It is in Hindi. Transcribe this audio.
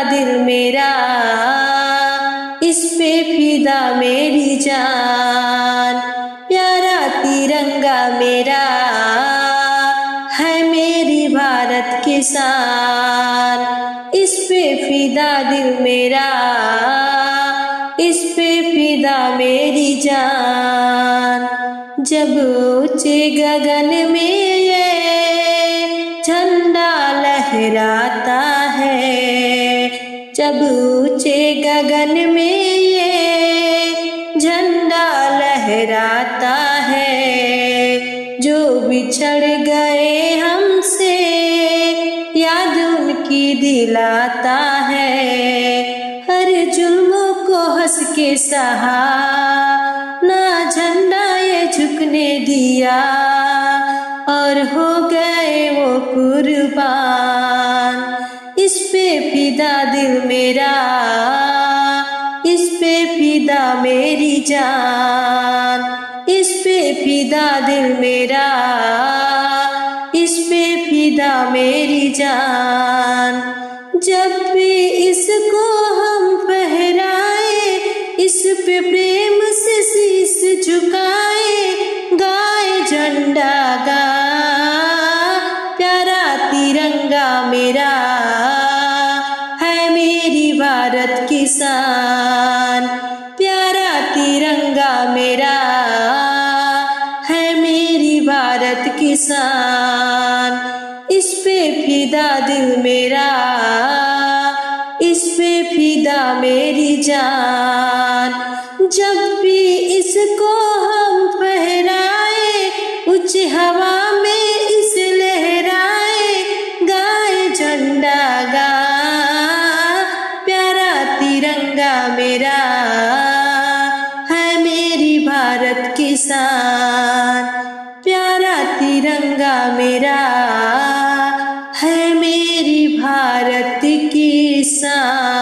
दिल मेरा, इस पे फिदा मेरी जान। प्यारा तिरंगा मेरा है मेरी भारत की शान। इस पे फिदा दिल मेरा, इस पे फिदा मेरी जान। जब ऊंचे गगन में ये झंडा लहराता है, जब ऊंचे गगन में ये झंडा लहराता है। जो बिछड़ गए हमसे याद उनकी दिलाता है। हर जुल्मों को हंस के सहा, ना झंडा ये झुकने दिया, और हो गए वो कुर्बान। इस पे फिदा दिल मेरा, इस पे फिदा मेरी जान। इस पे फिदा दिल मेरा, इस पे फिदा मेरी जान। जब भी इसको हम फहराए, इस पे प्रेम से शीश झुकाए, गाए झंडा गा प्यारा तिरंगा मेरा है मेरी भारत की शान। प्यारा तिरंगा मेरा है मेरी भारत की शान। इस पे फिदा दिल मेरा, इस पे फिदा मेरी जान। जब भी इसको हम फहराए, उच्च हवा में इस लहराए, गाए झंडा गा प्यारा तिरंगा मेरा है मेरी भारत की शान। प्यारा तिरंगा मेरा है मेरी भारत की शान।